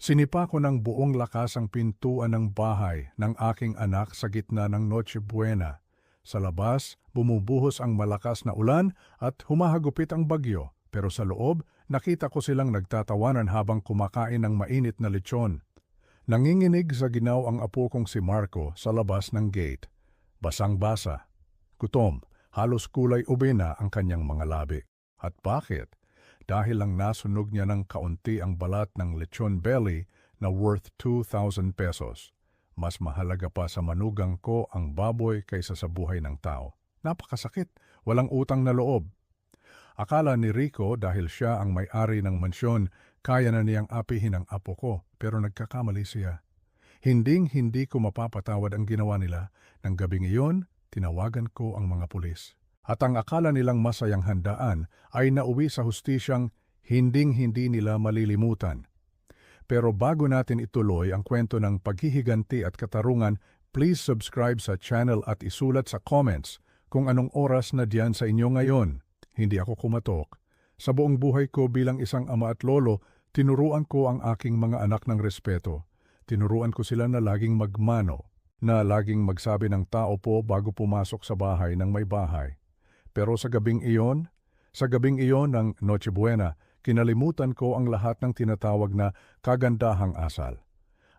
Sinipa ko ng buong lakas ang pintuan ng bahay ng aking anak sa gitna ng Noche Buena. Sa labas, bumubuhos ang malakas na ulan at humahagupit ang bagyo, pero sa loob, nakita ko silang nagtatawanan habang kumakain ng mainit na lechon. Nanginginig sa ginaw ang apo kong si Marco sa labas ng gate. Basang-basa. Gutom, halos kulay ube na ang kanyang mga labi. At bakit? Dahil lang nasunog niya ng kaunti ang balat ng lechon belly na worth 2,000 pesos. Mas mahalaga pa sa manugang ko ang baboy kaysa sa buhay ng tao. Napakasakit, walang utang na loob. Akala ni Rico dahil siya ang may-ari ng mansyon, kaya na niyang apihin ang apo ko, pero nagkakamali siya. Hinding-hindi ko mapapatawad ang ginawa nila. Nang gabing iyon, tinawagan ko ang mga pulis. At ang akala nilang masayang handaan ay nauwi sa hustisyang hinding-hindi nila malilimutan. Pero bago natin ituloy ang kwento ng paghihiganti at katarungan, please subscribe sa channel at isulat sa comments kung anong oras na diyan sa inyo ngayon. Hindi ako kumatok. Sa buong buhay ko bilang isang ama at lolo, tinuruan ko ang aking mga anak ng respeto. Tinuruan ko sila na laging magmano, na laging magsabi ng tao po bago pumasok sa bahay ng may bahay. Pero sa gabing iyon ng Noche Buena, kinalimutan ko ang lahat ng tinatawag na kagandahang asal.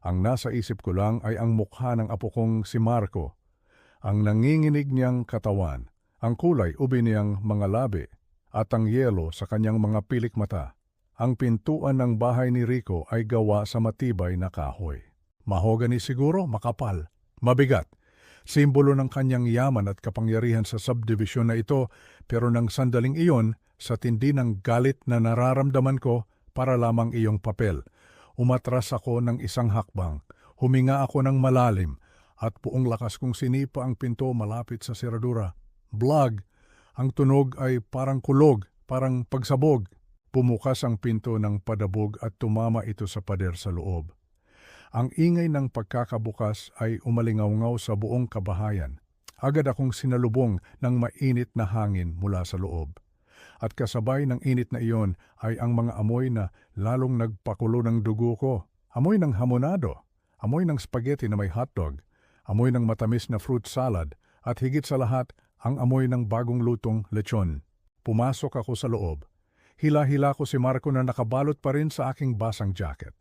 Ang nasa isip ko lang ay ang mukha ng apo kong si Marco, ang nanginginig niyang katawan, ang kulay ube niyang mga labi, at ang yelo sa kanyang mga pilik mata. Ang pintuan ng bahay ni Rico ay gawa sa matibay na kahoy. Mahogany siguro, makapal, mabigat. Simbolo ng kanyang yaman at kapangyarihan sa subdivision na ito, pero nang sandaling iyon, sa tindi ng galit na nararamdaman ko, para lamang iyong papel. Umatras ako ng isang hakbang, huminga ako ng malalim, at buong lakas kong sinipa ang pinto malapit sa seradura. Blag! Ang tunog ay parang kulog, parang pagsabog. Pumukas ang pinto ng padabog at tumama ito sa pader sa loob. Ang ingay ng pagkakabukas ay umalingaw-ngaw sa buong kabahayan. Agad akong sinalubong ng mainit na hangin mula sa loob. At kasabay ng init na iyon ay ang mga amoy na lalong nagpakulo ng dugo ko. Amoy ng hamonado, amoy ng spaghetti na may hotdog, amoy ng matamis na fruit salad, at higit sa lahat, ang amoy ng bagong lutong lechon. Pumasok ako sa loob. Hila-hila ko si Marco na nakabalot pa rin sa aking basang jacket.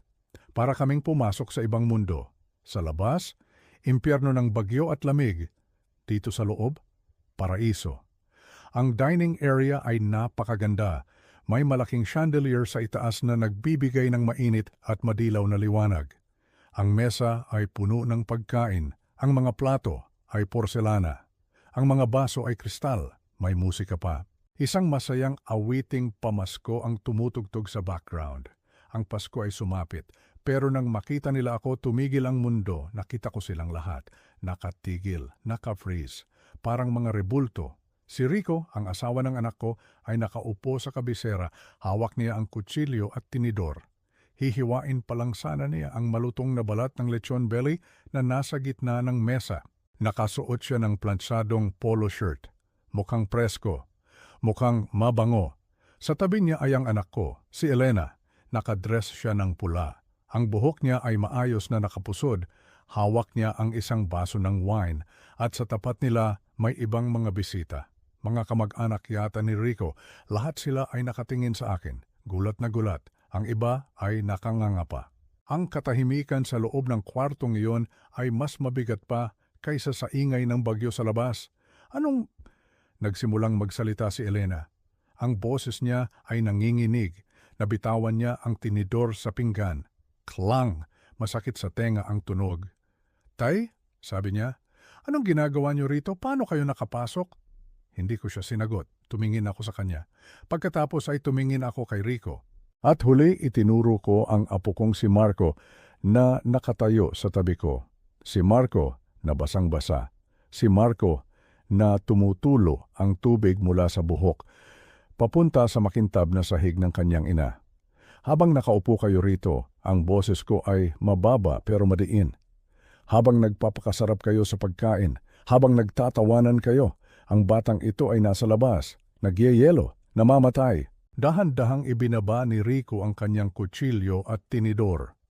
Para kaming pumasok sa ibang mundo. Sa labas, impyerno ng bagyo at lamig. Dito sa loob, paraiso. Ang dining area ay napakaganda. May malaking chandelier sa itaas na nagbibigay ng mainit at madilaw na liwanag. Ang mesa ay puno ng pagkain. Ang mga plato ay porselana. Ang mga baso ay kristal. May musika pa. Isang masayang awiting pamasko ang tumutugtog sa background. Ang Pasko ay sumapit. Pero nang makita nila ako, tumigil ang mundo. Nakita ko silang lahat. Nakatigil, naka-freeze. Parang mga rebulto. Si Rico, ang asawa ng anak ko, ay nakaupo sa kabisera. Hawak niya ang kutsilyo at tinidor. Hihiwain pa lang sana niya ang malutong na balat ng lechon belly na nasa gitna ng mesa. Nakasuot siya ng plansadong polo shirt. Mukhang presko. Mukhang mabango. Sa tabi niya ay ang anak ko, si Elena. Nakadress siya ng pula. Ang buhok niya ay maayos na nakapusod, hawak niya ang isang baso ng wine, at sa tapat nila may ibang mga bisita. Mga kamag-anak yata ni Rico, lahat sila ay nakatingin sa akin. Gulat na gulat, ang iba ay nakanganga. Ang katahimikan sa loob ng kwartong iyon ay mas mabigat pa kaysa sa ingay ng bagyo sa labas. Anong... Nagsimulang magsalita si Elena. Ang boses niya ay nanginginig. Nabitawan niya ang tinidor sa pinggan. Klang! Masakit sa tenga ang tunog. Tay, sabi niya, anong ginagawa niyo rito? Paano kayo nakapasok? Hindi ko siya sinagot. Tumingin ako sa kanya. Pagkatapos ay tumingin ako kay Rico. At huli itinuro ko ang apo kong si Marco na nakatayo sa tabi ko. Si Marco na basang-basa. Si Marco na tumutulo ang tubig mula sa buhok papunta sa makintab na sahig ng kanyang ina. Habang nakaupo kayo rito, ang boses ko ay mababa pero madiin. Habang nagpapakasarap kayo sa pagkain, habang nagtatawanan kayo, ang batang ito ay nasa labas, nagyeyelo, namamatay. Dahan-dahang ibinaba ni Rico ang kanyang kutsilyo at tinidor.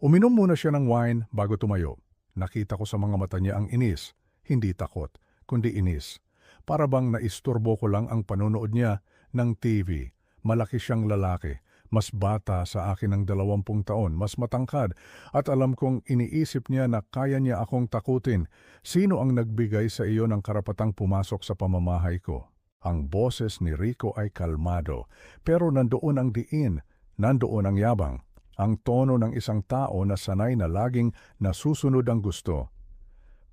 Uminom muna siya ng wine bago tumayo. Nakita ko sa mga mata niya ang inis, hindi takot, kundi inis. Para bang naisturbo ko lang ang panonood niya ng TV. Malaki siyang lalaki, mas bata sa akin ng 20 taon, mas matangkad, at alam kong iniisip niya na kaya niya akong takutin. Sino ang nagbigay sa iyo ng karapatang pumasok sa pamamahay ko? Ang boses ni Rico ay kalmado, pero nandoon ang diin, nandoon ang yabang. Ang tono ng isang tao na sanay na laging nasusunod ang gusto.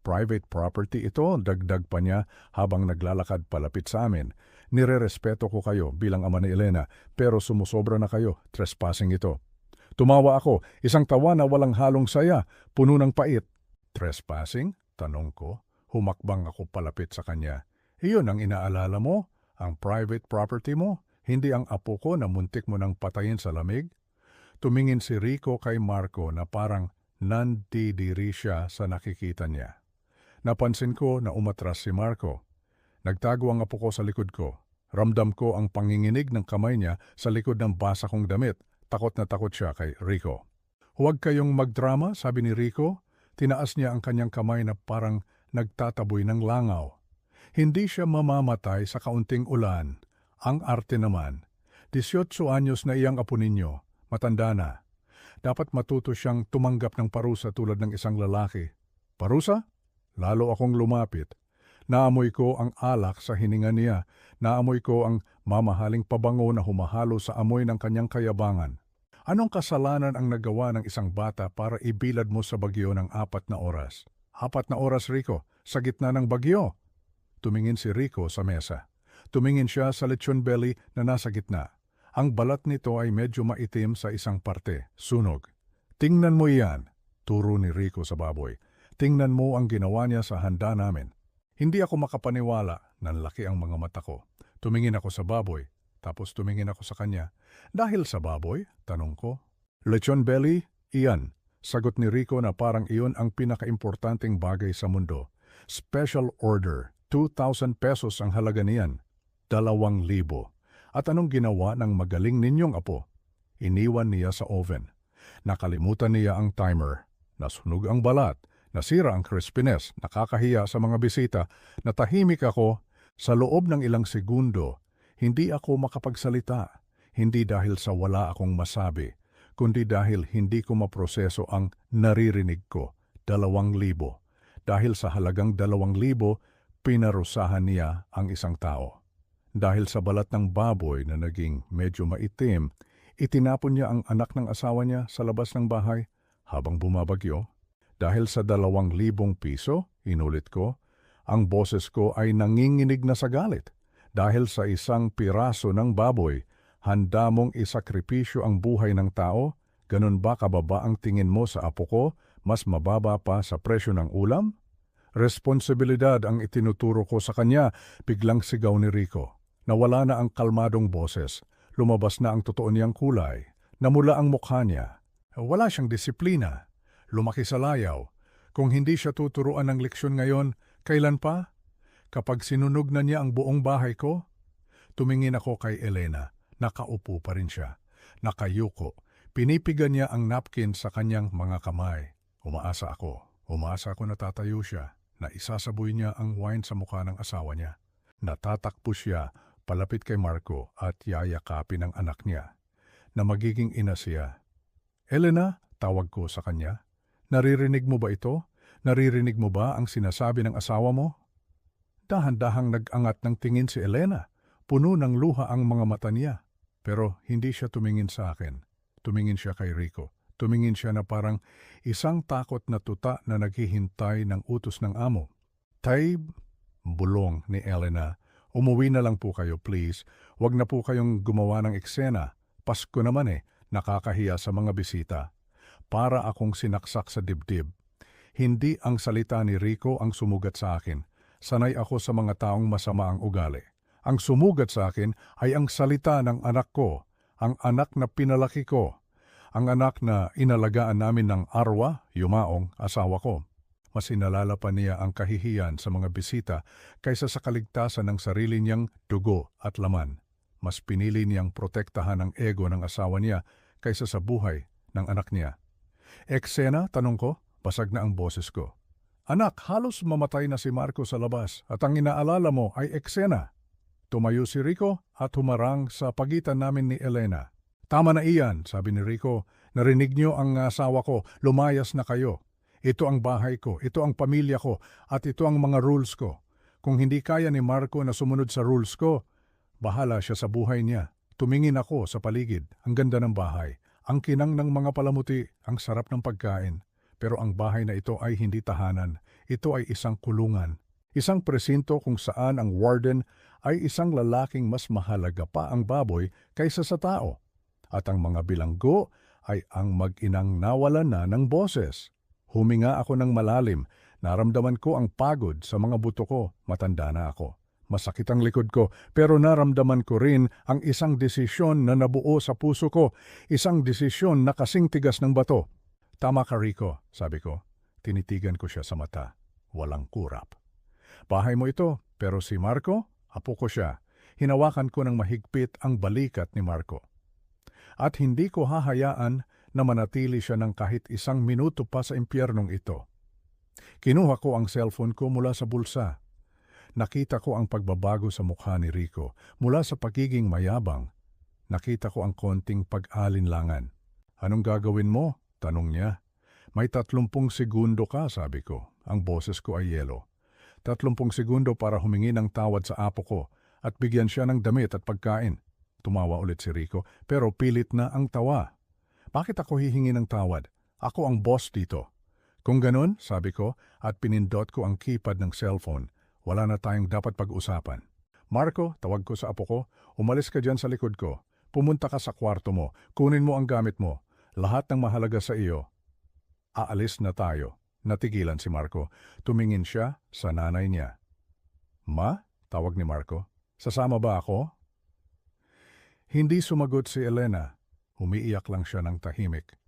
Private property ito, dagdag pa niya habang naglalakad palapit sa amin. Nirerespeto ko kayo bilang ama ni Elena, pero sumusobra na kayo, trespassing ito. Tumawa ako, isang tawa na walang halong saya, puno ng pait. Trespassing? Tanong ko. Humakbang ako palapit sa kanya. Iyon ang inaalala mo? Ang private property mo? Hindi ang apo ko na muntik mo nang patayin sa lamig? Tumingin si Rico kay Marco na parang nandidiri siya sa nakikita niya. Napansin ko na umatras si Marco. Nagtago ang apo ko sa likod ko. Ramdam ko ang panginginig ng kamay niya sa likod ng basa kong damit. Takot na takot siya kay Rico. Huwag kayong magdrama, sabi ni Rico. Tinaas niya ang kanyang kamay na parang nagtataboy ng langaw. Hindi siya mamamatay sa kaunting ulan. Ang arte naman. 18 anyos na iyang apo ninyo. Matanda na. Dapat matuto siyang tumanggap ng parusa tulad ng isang lalaki. Parusa? Lalo akong lumapit. Naamoy ko ang alak sa hininga niya. Naamoy ko ang mamahaling pabango na humahalo sa amoy ng kanyang kayabangan. Anong kasalanan ang nagawa ng isang bata para ibilad mo sa bagyo ng 4 na oras? 4 na oras, Rico, sa gitna ng bagyo. Tumingin si Rico sa mesa. Tumingin siya sa lechon belly na nasa gitna. Ang balat nito ay medyo maitim sa isang parte, sunog. Tingnan mo iyan, turo ni Rico sa baboy. Tingnan mo ang ginawa niya sa handa namin. Hindi ako makapaniwala, nanlaki ang mga mata ko. Tumingin ako sa baboy, tapos tumingin ako sa kanya. Dahil sa baboy? Tanong ko. Lechon belly? Iyan. Sagot ni Rico na parang iyon ang pinakaimportanteng bagay sa mundo. Special order, 2,000 pesos ang halaga niyan. 2,000. At anong ginawa ng magaling ninyong apo? Iniwan niya sa oven. Nakalimutan niya ang timer. Nasunog ang balat. Nasira ang crispiness, nakakahiya sa mga bisita. Natahimik ako. Sa loob ng ilang segundo, hindi ako makapagsalita. Hindi dahil sa wala akong masabi, kundi dahil hindi ko maproseso ang naririnig ko. 2,000. Dahil sa halagang 2,000, pinarusahan niya ang isang tao. Dahil sa balat ng baboy na naging medyo maitim, itinapon niya ang anak ng asawa niya sa labas ng bahay habang bumabagyo. Dahil sa 2,000 piso, inulit ko, ang boses ko ay nanginginig na sa galit. Dahil sa isang piraso ng baboy, handa mong isakripisyo ang buhay ng tao? Ganun ba kababa ang tingin mo sa apo ko? Mas mababa pa sa presyo ng ulam? Responsibilidad ang itinuturo ko sa kanya, biglang sigaw ni Rico. Nawala na ang kalmadong boses. Lumabas na ang totoo niyang kulay. Namula ang mukha niya. Wala siyang disiplina. Lumaki sa layaw. Kung hindi siya tuturuan ng leksyon ngayon, kailan pa? Kapag sinunog na niya ang buong bahay ko? Tumingin ako kay Elena. Nakaupo pa rin siya. Nakayuko. Pinipigan niya ang napkin sa kanyang mga kamay. Umaasa ako na tatayo siya, na isasaboy niya ang wine sa mukha ng asawa niya. Natatakpo siya palapit kay Marco at yayakapin ang anak niya, na magiging ina siya. Elena, tawag ko sa kanya. Naririnig mo ba ito? Naririnig mo ba ang sinasabi ng asawa mo? Dahan-dahang nag-angat ng tingin si Elena. Puno ng luha ang mga mata niya. Pero hindi siya tumingin sa akin. Tumingin siya kay Rico. Tumingin siya na parang isang takot na tuta na naghihintay ng utos ng amo. Tay, bulong ni Elena, umuwi na lang po kayo please. Huwag na po kayong gumawa ng eksena. Pasko naman nakakahiya sa mga bisita. Para akong sinaksak sa dibdib. Hindi ang salita ni Rico ang sumugat sa akin. Sanay ako sa mga taong masama ang ugali. Ang sumugat sa akin ay ang salita ng anak ko, ang anak na pinalaki ko, ang anak na inalagaan namin ng Arwa, Yumaong, asawa ko. Mas inalala pa niya ang kahihiyan sa mga bisita kaysa sa kaligtasan ng sarili niyang dugo at laman. Mas pinili niyang protektahan ang ego ng asawa niya kaysa sa buhay ng anak niya. Eksena, tanong ko, basag na ang boses ko. Anak, halos mamatay na si Marco sa labas at ang inaalala mo ay eksena. Tumayo si Rico at humarang sa pagitan namin ni Elena. Tama na iyan, sabi ni Rico. Narinig niyo ang asawa ko, lumayas na kayo. Ito ang bahay ko, ito ang pamilya ko, at ito ang mga rules ko. Kung hindi kaya ni Marco na sumunod sa rules ko, bahala siya sa buhay niya. Tumingin ako sa paligid, ang ganda ng bahay. Ang kinang ng mga palamuti, ang sarap ng pagkain. Pero ang bahay na ito ay hindi tahanan. Ito ay isang kulungan. Isang presinto kung saan ang warden ay isang lalaking mas mahalaga pa ang baboy kaysa sa tao. At ang mga bilanggo ay ang mag-inang nawalan na ng boses. Huminga ako ng malalim. Naramdaman ko ang pagod sa mga buto ko. Matanda na ako. Masakit ang likod ko, pero naramdaman ko rin ang isang desisyon na nabuo sa puso ko. Isang desisyon na kasing tigas ng bato. Tama ka, Rico, sabi ko. Tinitigan ko siya sa mata. Walang kurap. Bahay mo ito, pero si Marco, apo ko siya. Hinawakan ko ng mahigpit ang balikat ni Marco. At hindi ko hahayaan na manatili siya ng kahit isang minuto pa sa impyernong ito. Kinuha ko ang cellphone ko mula sa bulsa. Nakita ko ang pagbabago sa mukha ni Rico. Mula sa pagiging mayabang, nakita ko ang konting pag-alinlangan. Anong gagawin mo? Tanong niya. May 30 segundo ka, sabi ko. Ang boses ko ay yelo. 30 segundo para humingi ng tawad sa apo ko at bigyan siya ng damit at pagkain. Tumawa ulit si Rico, pero pilit na ang tawa. Bakit ako hihingi ng tawad? Ako ang boss dito. Kung ganun, sabi ko, at pinindot ko ang keypad ng cellphone, wala na tayong dapat pag-usapan. Marco, tawag ko sa apo ko, umalis ka dyan sa likod ko. Pumunta ka sa kwarto mo, kunin mo ang gamit mo. Lahat ng mahalaga sa iyo. Aalis na tayo. Natigilan si Marco. Tumingin siya sa nanay niya. Ma? Tawag ni Marco. Sasama ba ako? Hindi sumagot si Elena. Umiiyak lang siya ng tahimik.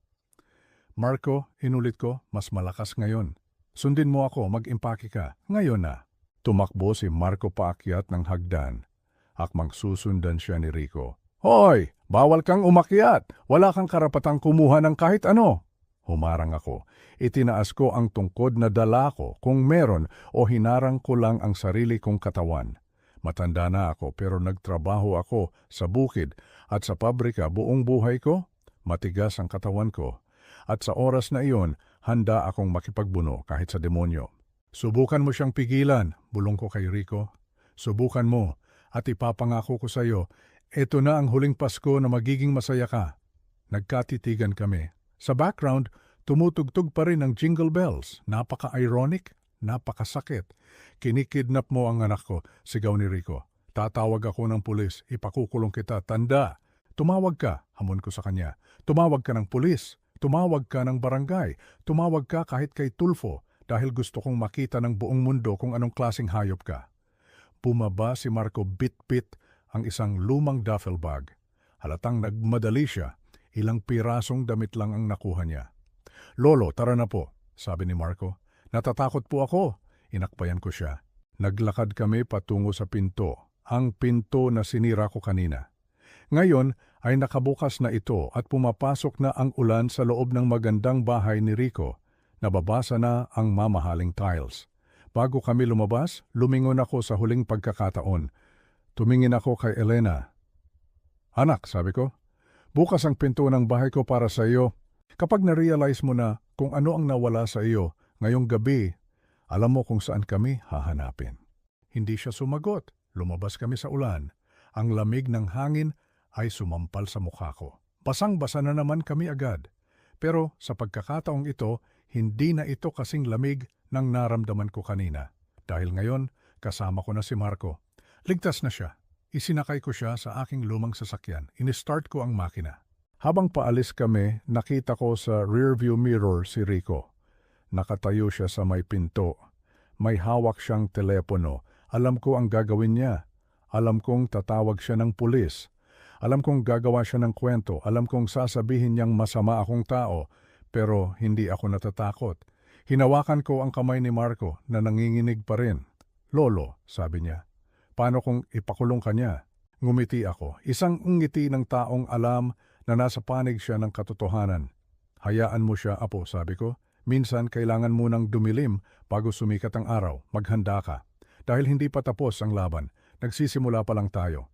Marco, inulit ko, mas malakas ngayon. Sundin mo ako, mag-impake ka. Ngayon na. Tumakbo si Marco paakyat ng hagdan. Akmang susundan siya ni Rico. Hoy! Bawal kang umakyat! Wala kang karapatang kumuha ng kahit ano! Humarang ako. Itinaas ko ang tungkod na dala ko kung meron o hinarang ko lang ang sarili kong katawan. Matanda na ako pero nagtrabaho ako sa bukid at sa pabrika buong buhay ko. Matigas ang katawan ko. At sa oras na iyon, handa akong makipagbuno kahit sa demonyo. Subukan mo siyang pigilan, bulong ko kay Rico. Subukan mo at ipapangako ko sa iyo, ito na ang huling Pasko na magiging masaya ka. Nagkatitigan kami. Sa background, tumutugtog pa rin ang jingle bells. Napaka-ironic, napakasakit. Kinikidnap mo ang anak ko, sigaw ni Rico. Tatawag ako ng pulis, ipakukulong kita, tanda. Tumawag ka, hamon ko sa kanya. Tumawag ka ng pulis, tumawag ka ng barangay, tumawag ka kahit kay Tulfo dahil gusto kong makita ng buong mundo kung anong klaseng hayop ka. Bumaba si Marco bit-bit ang isang lumang duffel bag. Halatang nagmadali siya, ilang pirasong damit lang ang nakuha niya. Lolo, tara na po, sabi ni Marco. Natatakot po ako. Inakbayan ko siya. Naglakad kami patungo sa pinto, ang pinto na sinira ko kanina. Ngayon ay nakabukas na ito at pumapasok na ang ulan sa loob ng magandang bahay ni Rico. Nababasa na ang mamahaling tiles. Bago kami lumabas, lumingon ako sa huling pagkakataon. Tumingin ako kay Elena. Anak, sabi ko, bukas ang pinto ng bahay ko para sa iyo. Kapag na-realize mo na kung ano ang nawala sa iyo ngayong gabi, alam mo kung saan kami hahanapin. Hindi siya sumagot. Lumabas kami sa ulan. Ang lamig ng hangin ay sumampal sa mukha ko. Basang-basa na naman kami agad. Pero sa pagkakataong ito, hindi na ito kasing lamig ng naramdaman ko kanina. Dahil ngayon, kasama ko na si Marco. Ligtas na siya. Isinakay ko siya sa aking lumang sasakyan. Inistart ko ang makina. Habang paalis kami, nakita ko sa rearview mirror si Rico. Nakatayo siya sa may pinto. May hawak siyang telepono. Alam ko ang gagawin niya. Alam kong tatawag siya ng pulis. Alam kong gagawa siya ng kwento. Alam kong sasabihin niyang masama akong tao. Pero hindi ako natatakot. Hinawakan ko ang kamay ni Marco na nanginginig pa rin. Lolo, sabi niya. Paano kung ipakulong ka niya? Ngumiti ako. Isang ngiti ng taong alam na nasa panig siya ng katotohanan. Hayaan mo siya, apo, sabi ko. Minsan kailangan munang dumilim bago sumikat ang araw. Maghanda ka. Dahil hindi pa tapos ang laban, nagsisimula pa lang tayo.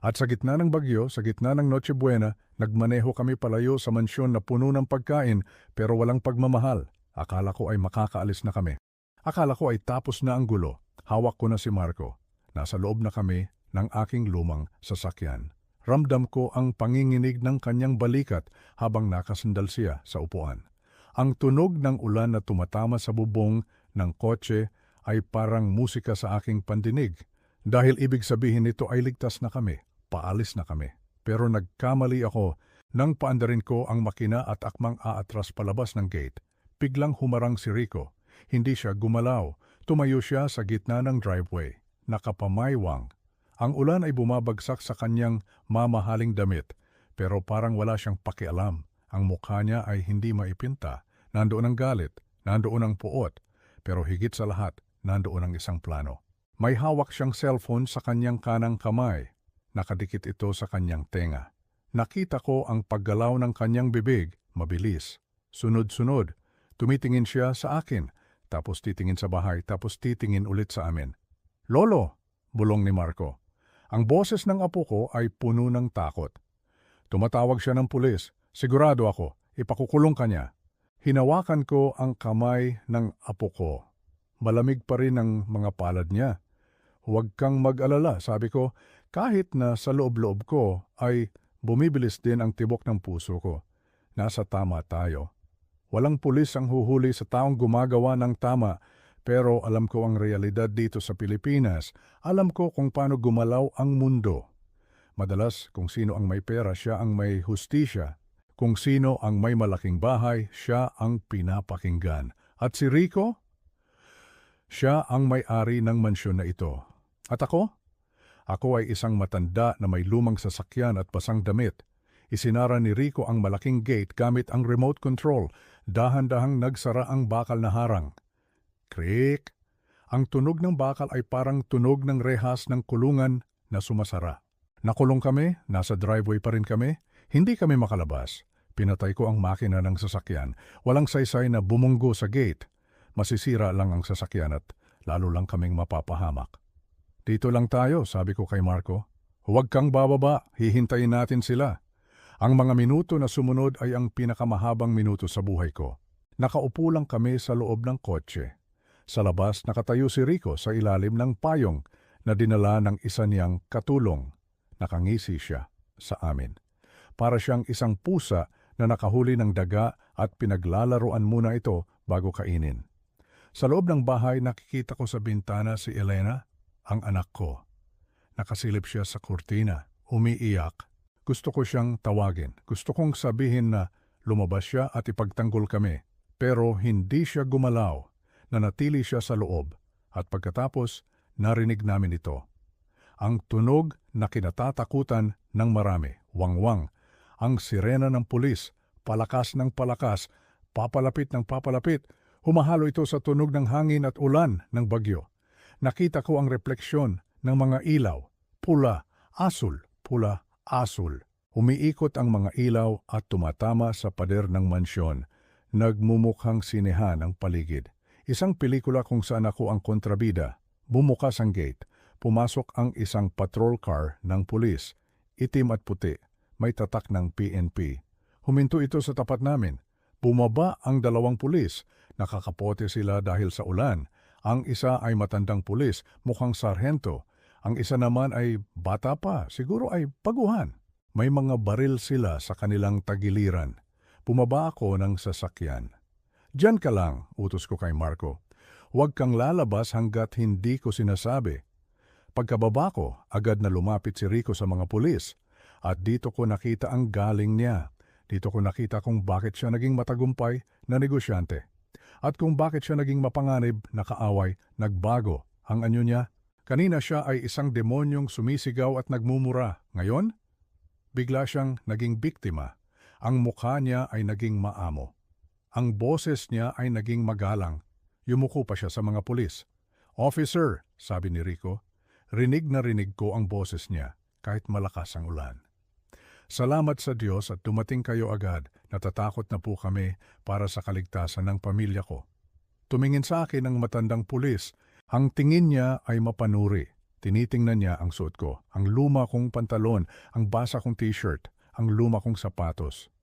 At sa gitna ng bagyo, sa gitna ng Noche Buena, nagmaneho kami palayo sa mansyon na puno ng pagkain pero walang pagmamahal. Akala ko ay makakaalis na kami. Akala ko ay tapos na ang gulo. Hawak ko na si Marco. Nasa loob na kami ng aking lumang sasakyan. Ramdam ko ang panginginig ng kanyang balikat habang nakasandal siya sa upuan. Ang tunog ng ulan na tumatama sa bubong ng kotse ay parang musika sa aking pandinig. Dahil ibig sabihin nito ay ligtas na kami, paalis na kami. Pero nagkamali ako nang paandarin ko ang makina at akmang aatras palabas ng gate. Biglang humarang si Rico. Hindi siya gumalaw. Tumayo siya sa gitna ng driveway. Nakapamaywang. Ang ulan ay bumabagsak sa kanyang mamahaling damit. Pero parang wala siyang pakialam. Ang mukha niya ay hindi maipinta. Nandoon ang galit, nandoon ang puot, pero higit sa lahat, nandoon ang isang plano. May hawak siyang cellphone sa kanyang kanang kamay. Nakadikit ito sa kanyang tenga. Nakita ko ang paggalaw ng kanyang bibig, mabilis. Sunod-sunod, tumitingin siya sa akin, tapos titingin sa bahay, tapos titingin ulit sa amin. "Lolo!" bulong ni Marco. Ang boses ng apo ko ay puno ng takot. Tumatawag siya ng pulis. Sigurado ako, ipakukulong ka niya. Hinawakan ko ang kamay ng apo ko. Malamig pa rin ang mga palad niya. "Huwag kang mag-alala," sabi ko, kahit na sa loob-loob ko ay bumibilis din ang tibok ng puso ko. Nasa tama tayo. Walang pulis ang huhuli sa taong gumagawa ng tama, pero alam ko ang realidad dito sa Pilipinas. Alam ko kung paano gumalaw ang mundo. Madalas, kung sino ang may pera, siya ang may hustisya. Kung sino ang may malaking bahay, siya ang pinapakinggan. At si Rico? Siya ang may-ari ng mansyon na ito. At ako? Ako ay isang matanda na may lumang sasakyan at basang damit. Isinara ni Rico ang malaking gate gamit ang remote control. Dahan-dahang nagsara ang bakal na harang. Krik! Ang tunog ng bakal ay parang tunog ng rehas ng kulungan na sumasara. Nakulong kami, nasa driveway pa rin kami, hindi kami makalabas. Pinatay ko ang makina ng sasakyan. Walang saysay na bumunggo sa gate. Masisira lang ang sasakyan at lalo lang kaming mapapahamak. "Dito lang tayo," sabi ko kay Marco. "Huwag kang bababa, hihintayin natin sila." Ang mga minuto na sumunod ay ang pinakamahabang minuto sa buhay ko. Nakaupo lang kami sa loob ng kotse. Sa labas nakatayo si Rico sa ilalim ng payong na dinala ng isa niyang katulong. Nakangisi siya sa amin. Para siyang isang pusa na nakahuli ng daga at pinaglalaruan muna ito bago kainin. Sa loob ng bahay nakikita ko sa bintana si Elena, ang anak ko. Nakasilip siya sa kurtina, umiiyak. Gusto ko siyang tawagin. Gusto kong sabihin na lumabas siya at ipagtanggol kami. Pero hindi siya gumalaw. Nanatili siya sa loob. At pagkatapos, narinig namin ito. Ang tunog na kinatatakutan ng marami, wangwang. Ang sirena ng pulis, palakas ng palakas, papalapit ng papalapit. Humahalo ito sa tunog ng hangin at ulan ng bagyo. Nakita ko ang refleksyon ng mga ilaw, pula, asul, pula, asul. Umiikot ang mga ilaw at tumatama sa pader ng mansyon. Nagmumukhang sinehan ang paligid. Isang pelikula kung saan ako ang kontrabida. Bumukas ang gate. Pumasok ang isang patrol car ng pulis. Itim at puti. May tatak ng PNP. Huminto ito sa tapat namin. Bumaba ang dalawang pulis. Nakakapote sila dahil sa ulan. Ang isa ay matandang pulis, mukhang sarhento. Ang isa naman ay bata pa, siguro ay baguhan. May mga baril sila sa kanilang tagiliran. Bumaba ako ng sasakyan. "Diyan ka lang," utos ko kay Marco. "Huwag kang lalabas hanggat hindi ko sinasabi." Pagkababa ko, agad na lumapit si Rico sa mga pulis. At dito ko nakita ang galing niya. Dito ko nakita kung bakit siya naging matagumpay na negosyante. At kung bakit siya naging mapanganib na kaaway, nagbago ang anyo niya. Kanina siya ay isang demonyong sumisigaw at nagmumura. Ngayon, bigla siyang naging biktima. Ang mukha niya ay naging maamo. Ang boses niya ay naging magalang. Yumuko pa siya sa mga pulis. "Officer," sabi ni Rico. Rinig na rinig ko ang boses niya kahit malakas ang ulan. Salamat sa Diyos at dumating kayo agad. Natatakot na po kami para sa kaligtasan ng pamilya ko. Tumingin sa akin ang matandang pulis. Ang tingin niya ay mapanuri. Tinitingnan niya ang suot ko, ang luma kong pantalon, ang basa kong t-shirt, ang luma kong sapatos.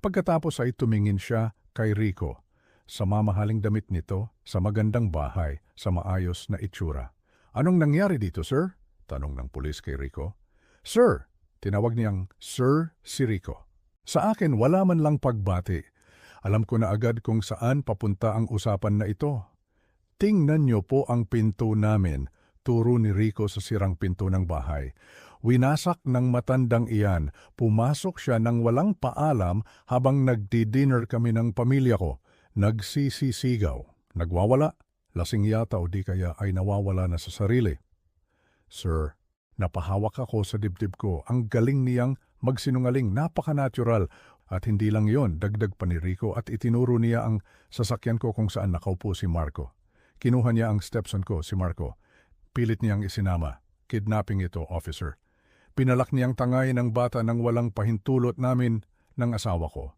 Pagkatapos ay tumingin siya kay Rico. Sa mamahaling damit nito, sa magandang bahay, sa maayos na itsura. Anong nangyari dito, sir? Tanong ng pulis kay Rico. Sir, tinawag niyang Sir si Rico. Sa akin wala man lang pagbati. Alam ko na agad kung saan papunta ang usapan na ito. Tingnan niyo po ang pinto namin, turo ni Rico sa sirang pinto ng bahay. Winasak ng matandang iyan, pumasok siya nang walang paalam habang nagdi-dinner kami ng pamilya ko. Nagsisisigaw, nagwawala, lasing yata o di kaya ay nawawala na sa sarili. Sir, napahawak ako sa dibdib ko. Ang galing niyang magsinungaling, napaka-natural. At hindi lang yon, dagdag pa ni Rico at itinuro niya ang sasakyan ko kung saan nakaupo si Marco. Kinuha niya ang stepson ko, si Marco. Pilit niyang isinama. Kidnapping ito, officer. Pinalak niyang tangay ng bata nang walang pahintulot namin ng asawa ko.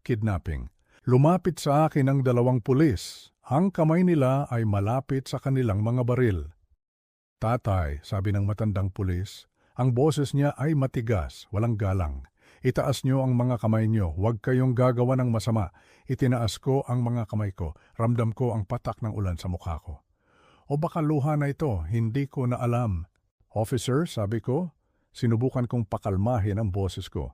Kidnapping. Lumapit sa akin ang dalawang pulis. Ang kamay nila ay malapit sa kanilang mga baril. Tatay, sabi ng matandang pulis, ang boses niya ay matigas, walang galang. Itaas niyo ang mga kamay niyo, huwag kayong gagawa ng masama. Itinaas ko ang mga kamay ko, ramdam ko ang patak ng ulan sa mukha ko. O baka luha na ito, hindi ko na alam. Officer, sabi ko, sinubukan kong pakalmahin ang boses ko.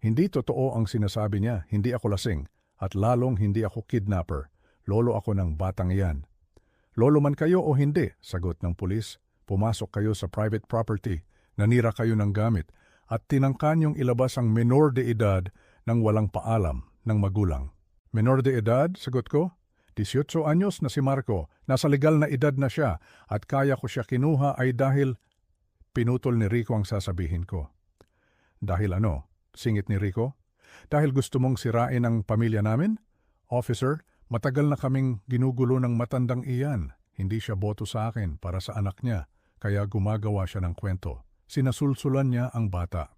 Hindi totoo ang sinasabi niya, hindi ako lasing. At lalong hindi ako kidnapper. Lolo ako ng batang iyan. Lolo man kayo o hindi, sagot ng pulis. Pumasok kayo sa private property, nanira kayo ng gamit, at tinangkan yung ilabas ang menor de edad nang walang paalam ng magulang. Menor de edad, sagot ko? 18 anyos na si Marco, nasa legal na edad na siya, at kaya ko siya kinuha ay dahil pinutol ni Rico ang sasabihin ko. Dahil ano? Singit ni Rico? Dahil gusto mong sirain ang pamilya namin? Officer, matagal na kaming ginugulo ng matandang iyan. Hindi siya boto sa akin para sa anak niya, kaya gumagawa siya ng kwento. Sinasulsulan niya ang bata.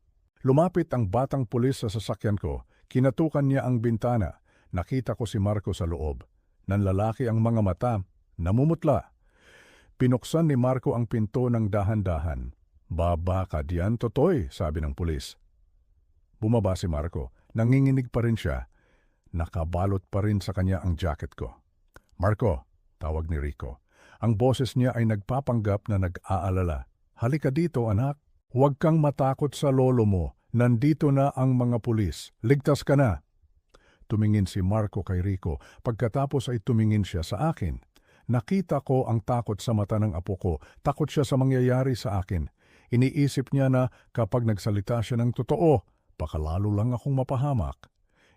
Lumapit ang batang pulis sa sasakyan ko. Kinatukan niya ang bintana. Nakita ko si Marco sa loob. Nanlalaki ang mga mata. Namumutla. Pinuksan ni Marco ang pinto ng dahan-dahan. Baba ka diyan, Totoy, sabi ng pulis. Bumaba si Marco. Nanginginig pa rin siya. Nakabalot pa rin sa kanya ang jacket ko. Marco, tawag ni Rico. Ang boses niya ay nagpapanggap na nag-aalala. Halika dito, anak. Huwag kang matakot sa lolo mo. Nandito na ang mga pulis. Ligtas ka na. Tumingin si Marco kay Rico. Pagkatapos ay tumingin siya sa akin. Nakita ko ang takot sa mata ng apo ko. Takot siya sa mangyayari sa akin. Iniisip niya na kapag nagsalita siya ng totoo, baka lalo lang akong mapahamak.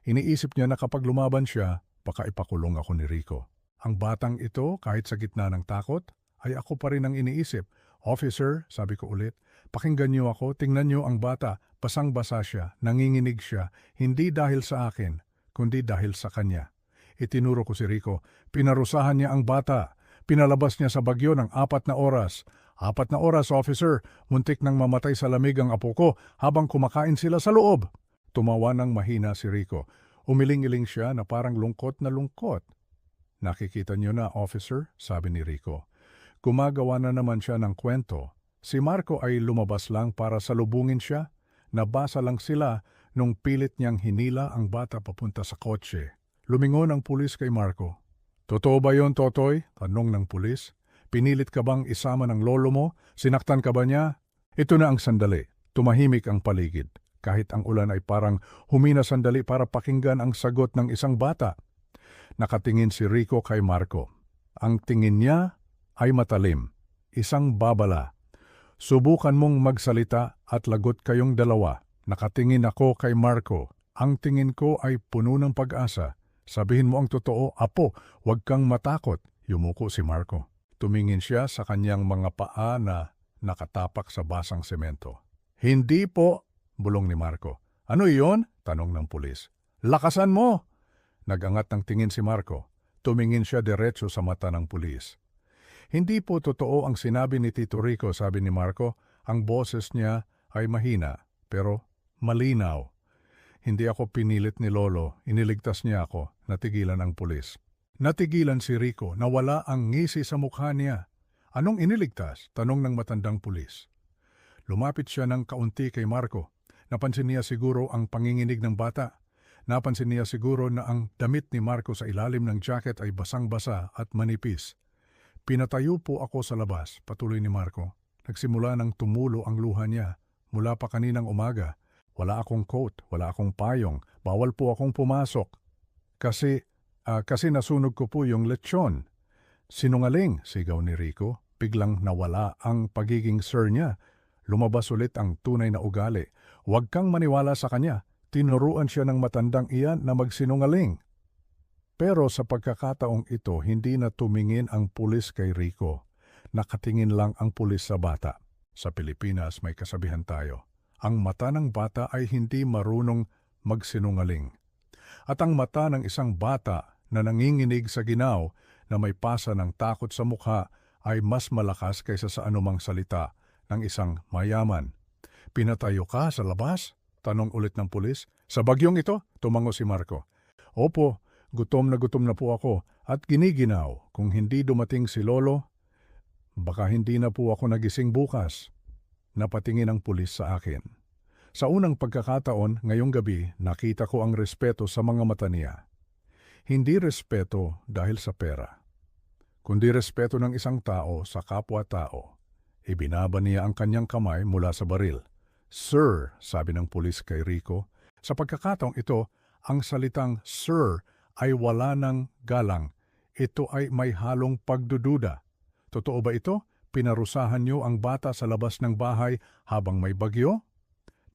Iniisip niya na kapag lumaban siya, baka ipakulong ako ni Rico. Ang batang ito, kahit sa gitna ng takot, ay ako pa rin ang iniisip. Officer, sabi ko ulit, pakinggan niyo ako, tingnan niyo ang bata, basang-basa siya, nanginginig siya, hindi dahil sa akin, kundi dahil sa kanya. Itinuro ko si Rico, pinarusahan niya ang bata, pinalabas niya sa bagyo ng 4 na oras. 4 na oras, officer, muntik nang mamatay sa lamig ang apo ko habang kumakain sila sa loob. Tumawa ng mahina si Rico. Umiling-iling siya na parang lungkot na lungkot. Nakikita niyo na, officer, sabi ni Rico. Gumagawa na naman siya ng kwento. Si Marco ay lumabas lang para salubungin siya. Nabasa lang sila nung pilit niyang hinila ang bata papunta sa kotse. Lumingon ang pulis kay Marco. Totoo ba yon, Totoy? Tanong ng pulis. Pinilit ka bang isama ng lolo mo? Sinaktan ka ba niya? Ito na ang sandali. Tumahimik ang paligid. Kahit ang ulan ay parang humina sandali para pakinggan ang sagot ng isang bata. Nakatingin si Rico kay Marco. Ang tingin niya ay matalim. Isang babala. Subukan mong magsalita at lagot kayong dalawa. Nakatingin ako kay Marco. Ang tingin ko ay puno ng pag-asa. Sabihin mo ang totoo, apo, huwag kang matakot. Yumuko si Marco. Tumingin siya sa kanyang mga paa na nakatapak sa basang semento. Hindi po, bulong ni Marco. Ano iyon? Tanong ng pulis. Lakasan mo! Nagangat ng tingin si Marco. Tumingin siya diretso sa mata ng pulis. Hindi po totoo ang sinabi ni Tito Rico, sabi ni Marco. Ang boses niya ay mahina, pero Malinaw. Hindi ako pinilit ni Lolo, iniligtas niya ako, natigilan ang pulis. Natigilan si Rico, nawala ang ngisi sa mukha niya. Anong iniligtas? Tanong ng matandang pulis. Lumapit siya ng kaunti kay Marco. Napansin niya siguro ang panginginig ng bata. Napansin niya siguro na ang damit ni Marco sa ilalim ng jacket ay basang-basa at manipis. Pinatayo po ako sa labas, patuloy ni Marco. Nagsimula ng tumulo ang luha niya. Mula pa kaninang umaga, wala akong coat, wala akong payong, bawal po akong pumasok. Kasi nasunog ko po yung lechon. Sinungaling, sigaw ni Rico. Biglang nawala ang pagiging sir niya. Lumabas ulit ang tunay na ugali. Huwag kang maniwala sa kanya. Tinuruan siya ng matandang iyan na magsinungaling. Pero sa pagkakataong ito, hindi na tumingin ang pulis kay Rico. Nakatingin lang ang pulis sa bata. Sa Pilipinas may kasabihan tayo. Ang mata ng bata ay hindi marunong magsinungaling. At ang mata ng isang bata na nanginginig sa ginaw na may pasa ng takot sa mukha ay mas malakas kaysa sa anumang salita ng isang mayaman. Pinatayo ka sa labas? Tanong ulit ng pulis. Sa bagyong ito? Tumango si Marco. Opo, gutom na po ako at giniginaw. Kung hindi dumating si Lolo, baka hindi na po ako nagising bukas. Napatingin ang pulis sa akin. Sa unang pagkakataon ngayong gabi, nakita ko ang respeto sa mga mata niya. Hindi respeto dahil sa pera, kundi respeto ng isang tao sa kapwa-tao. Ibinaba niya ang kanyang kamay mula sa baril. Sir, sabi ng pulis kay Rico. Sa pagkakataong ito, ang salitang sir ay wala ng galang. Ito ay may halong pagdududa. Totoo ba ito? Pinarusahan niyo ang bata sa labas ng bahay habang may bagyo?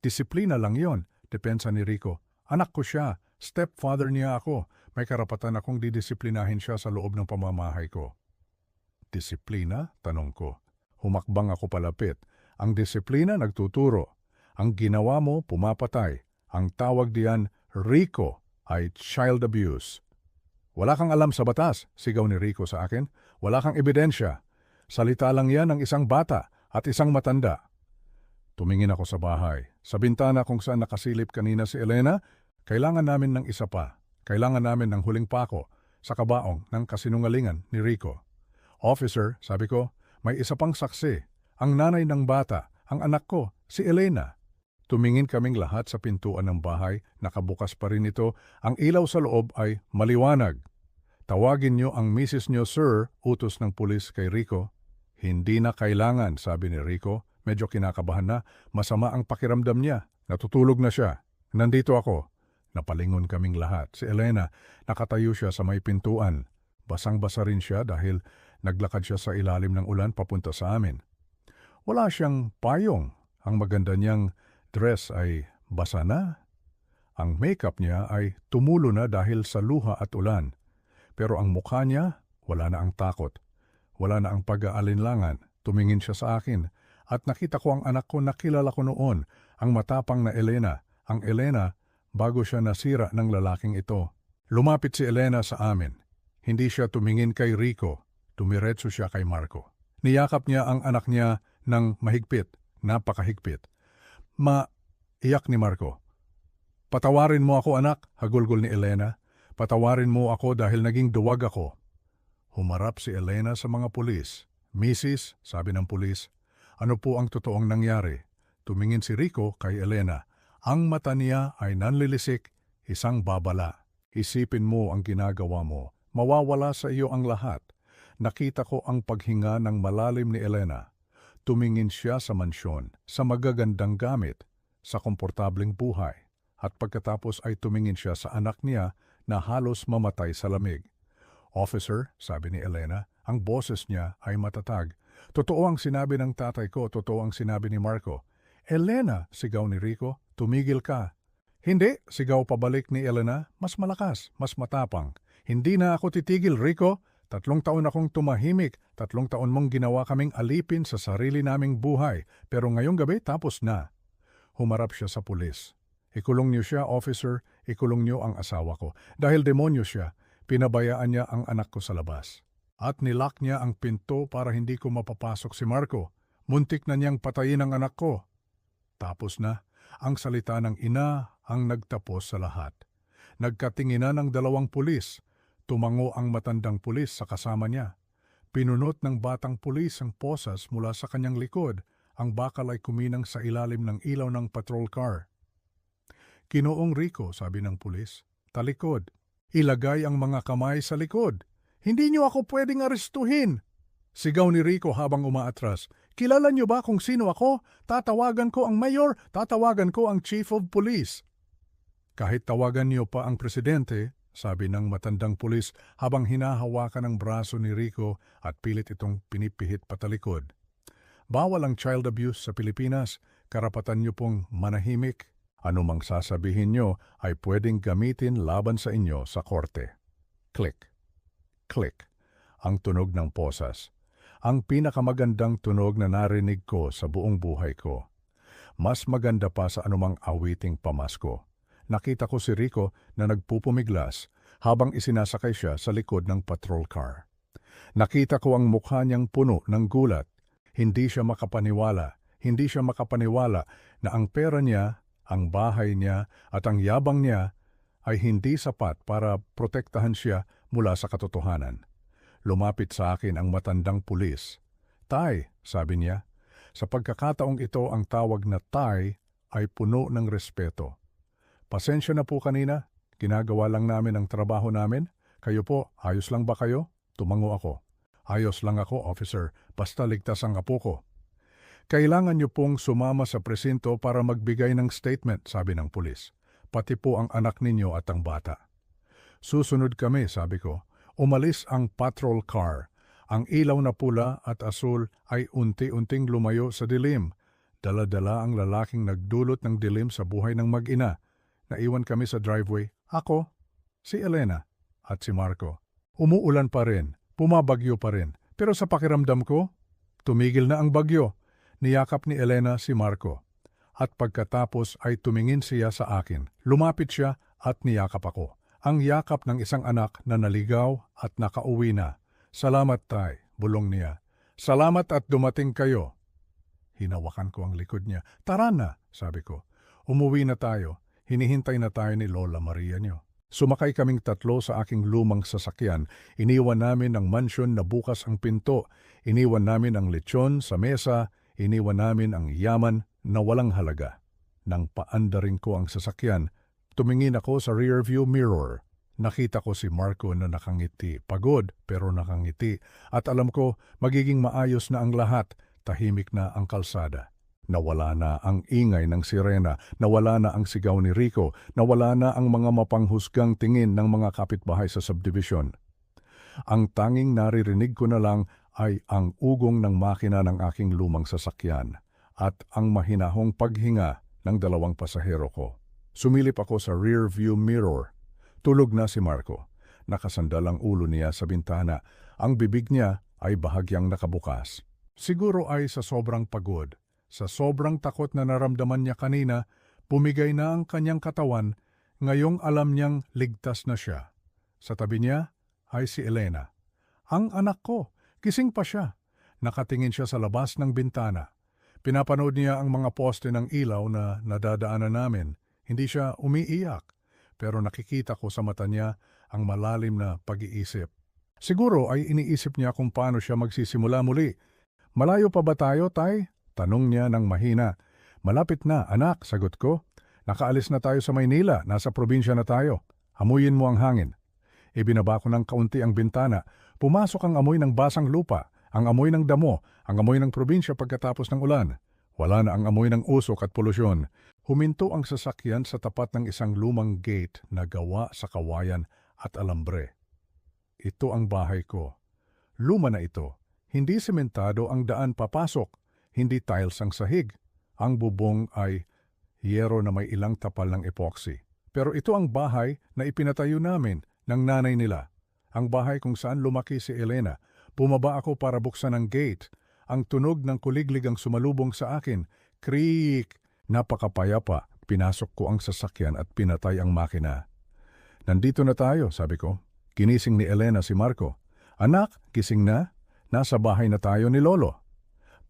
Disiplina lang yon, depensa ni Rico. Anak ko siya, stepfather niya ako. May karapatan akong didisiplinahin siya sa loob ng pamamahay ko. Disiplina? Tanong ko. Humakbang ako palapit. Ang disiplina nagtuturo. Ang ginawa mo pumapatay. Ang tawag diyan, Rico, ay child abuse. Wala kang alam sa batas, sigaw ni Rico sa akin. Wala kang ebidensya. Salita lang yan ng isang bata at isang matanda. Tumingin ako sa bahay. Sa bintana kung saan nakasilip kanina si Elena, kailangan namin ng isa pa. Kailangan namin ng huling pako sa kabaong ng kasinungalingan ni Rico. Officer, sabi ko, may isa pang saksi. Ang nanay ng bata, ang anak ko, si Elena. Tumingin kaming lahat sa pintuan ng bahay. Nakabukas pa rin ito. Ang ilaw sa loob ay maliwanag. Tawagin niyo ang misis niyo, sir, utos ng pulis kay Rico. Hindi na kailangan, sabi ni Rico. Medyo kinakabahan na. Masama ang pakiramdam niya. Natutulog na siya. Nandito ako. Napalingon kaming lahat. Si Elena, nakatayo siya sa may pintuan. Basang-basa rin siya dahil naglakad siya sa ilalim ng ulan papunta sa amin. Wala siyang payong. Ang maganda niyang dress ay basa na. Ang makeup niya ay tumulo na dahil sa luha at ulan. Pero ang mukha niya, wala na ang takot. Wala na ang pag-aalinlangan. Tumingin siya sa akin at nakita ko ang anak ko na kilala ko noon, ang matapang na Elena. Ang Elena bago siya nasira ng lalaking ito. Lumapit si Elena sa amin. Hindi siya tumingin kay Rico. Tumiretso siya kay Marco. Niyakap niya ang anak niya ng mahigpit, napakahigpit. Iyak ni Marco. Patawarin mo ako anak, hagulgol ni Elena. Patawarin mo ako dahil naging duwag ako. Humarap si Elena sa mga pulis. Mrs., sabi ng pulis, ano po ang totoong nangyari? Tumingin si Rico kay Elena. Ang mata niya ay nanlilisik, isang babala. Isipin mo ang ginagawa mo. Mawawala sa iyo ang lahat. Nakita ko ang paghinga ng malalim ni Elena. Tumingin siya sa mansyon, sa magagandang gamit, sa komportableng buhay. At pagkatapos ay tumingin siya sa anak niya na halos mamatay sa lamig. Officer, sabi ni Elena, ang boses niya ay matatag. Totoo ang sinabi ng tatay ko, totoo ang sinabi ni Marco. Elena, sigaw ni Rico, tumigil ka. Hindi, sigaw pabalik ni Elena, mas malakas, mas matapang. Hindi na ako titigil, Rico. 3 taon akong tumahimik, 3 taon mong ginawa kaming alipin sa sarili naming buhay, pero ngayong gabi tapos na. Humarap siya sa pulis. Ikulong niyo siya, officer, ikulong niyo ang asawa ko. Dahil demonyo siya, pinabayaan niya ang anak ko sa labas. At nilock niya ang pinto para hindi ko mapapasok si Marco. Muntik na niyang patayin ang anak ko. Tapos na, Ang salita ng ina ang nagtapos sa lahat. Nagkatinginan ng dalawang pulis. Tumango ang matandang pulis sa kasama niya. Pinunot ng batang pulis ang posas mula sa kanyang likod. Ang bakal ay kuminang sa ilalim ng ilaw ng patrol car. Ginoong Rico, sabi ng pulis, talikod. Ilagay ang mga kamay sa likod. Hindi niyo ako pwedeng arestuhin. Sigaw ni Rico habang umaatras. Kilala niyo ba kung sino ako? Tatawagan ko ang mayor, tatawagan ko ang chief of police. Kahit tawagan niyo pa ang presidente, sabi ng matandang pulis habang hinahawakan ang braso ni Rico at pilit itong pinipihit patalikod. Bawal ang child abuse sa Pilipinas. Karapatan niyo pong manahimik. Anumang sasabihin niyo ay pwedeng gamitin laban sa inyo sa korte. Click. Click. Ang tunog ng posas. Ang pinakamagandang tunog na narinig ko sa buong buhay ko. Mas maganda pa sa anumang awiting pamasko. Nakita ko si Rico na nagpupumiglas habang isinasakay siya sa likod ng patrol car. Nakita ko ang mukha niyang puno ng gulat. Hindi siya makapaniwala na ang pera niya, ang bahay niya at ang yabang niya ay hindi sapat para protektahan siya mula sa katotohanan. Lumapit sa akin ang matandang pulis. Tay, sabi niya. Sa pagkakataong ito ang tawag na tay ay puno ng respeto. Pasensya na po kanina, ginagawa lang namin ang trabaho namin. Kayo po, ayos lang ba kayo? Tumango ako. Ayos lang ako, officer, basta ligtas ang apo ko. Kailangan niyo pong sumama sa presinto para magbigay ng statement, sabi ng pulis. Pati po ang anak ninyo at ang bata. Susunod kami, sabi ko. Umalis ang patrol car. Ang ilaw na pula at asul ay unti-unting lumayo sa dilim. Dala-dala ang lalaking nagdulot ng dilim sa buhay ng mag-ina. Naiwan kami sa driveway. Ako, si Elena, at si Marco. Umuulan pa rin, pumabagyo pa rin. Pero sa pakiramdam ko, tumigil na ang bagyo. Niyakap ni Elena si Marco. At pagkatapos ay tumingin siya sa akin. Lumapit siya at niyakap ako. Ang yakap ng isang anak na naligaw at nakauwi na. Salamat tay, bulong niya. Salamat at dumating kayo. Hinawakan ko ang likod niya. Tara na, sabi ko. Umuwi na tayo. Hinihintay na tayo ni Lola Maria niyo. Sumakay kaming tatlo sa aking lumang sasakyan. Iniwan namin ang mansyon na bukas ang pinto. Iniwan namin ang lechon sa mesa. Iniwan namin ang yaman na walang halaga. Nang paandarin ko ang sasakyan, tumingin ako sa rearview mirror. Nakita ko si Marco na nakangiti. Pagod pero nakangiti. At alam ko magiging maayos na ang lahat. Tahimik na ang kalsada. Nawala na ang ingay ng sirena. Nawala na ang sigaw ni Rico. Nawala na ang mga mapanghusgang tingin ng mga kapitbahay sa subdivision. Ang tanging naririnig ko na lang ay ang ugong ng makina ng aking lumang sasakyan at ang mahinahong paghinga ng dalawang pasahero ko. Sumilip ako sa rear view mirror. Tulog na si Marco. Nakasandal ang ulo niya sa bintana. Ang bibig niya ay bahagyang nakabukas. Siguro ay sa sobrang pagod. Sa sobrang takot na naramdaman niya kanina, bumigay na ang kanyang katawan. Ngayong alam niyang ligtas na siya. Sa tabi niya ay si Elena. Ang anak ko, gising pa siya. Nakatingin siya sa labas ng bintana. Pinapanood niya ang mga poste ng ilaw na nadadaanan namin. Hindi siya umiiyak, pero nakikita ko sa mata niya ang malalim na pag-iisip. Siguro ay iniisip niya kung paano siya magsisimula muli. Malayo pa ba tayo, tay? Tanong niya ng mahina. Malapit na, anak, sagot ko. Nakaalis na tayo sa Maynila, nasa probinsya na tayo. Hamuyin mo ang hangin. Ibinaba ko ng kaunti ang bintana. Pumasok ang amoy ng basang lupa, ang amoy ng damo, ang amoy ng probinsya pagkatapos ng ulan. Wala na ang amoy ng usok at polusyon. Huminto ang sasakyan sa tapat ng isang lumang gate na gawa sa kawayan at alambre. Ito ang bahay ko. Luma na ito. Hindi sementado ang daan papasok. Hindi tiles ang sahig. Ang bubong ay yero na may ilang tapal ng epoxy. Pero ito ang bahay na ipinatayo namin ng nanay nila. Ang bahay kung saan lumaki si Elena. Bumaba ako para buksan ang gate. Ang tunog ng kuliglig ang sumalubong sa akin. Creak! Napakapayapa. Pinasok ko ang sasakyan at pinatay ang makina. Nandito na tayo, sabi ko. Ginising ni Elena si Marco. Anak, gising na? Nasa bahay na tayo ni Lolo.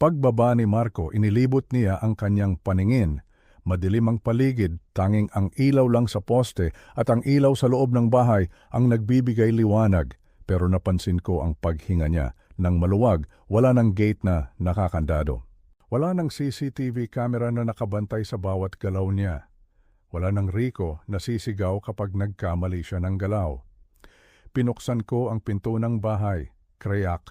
Pagbaba ni Marco, inilibot niya ang kanyang paningin. Madilim ang paligid, tanging ang ilaw lang sa poste at ang ilaw sa loob ng bahay ang nagbibigay liwanag. Pero napansin ko ang paghinga niya. Nang maluwag, wala ng gate na nakakandado. Wala ng CCTV camera na nakabantay sa bawat galaw niya. Wala ng Rico na sisigaw kapag nagkamali siya ng galaw. Pinuksan ko ang pinto ng bahay. Krayak.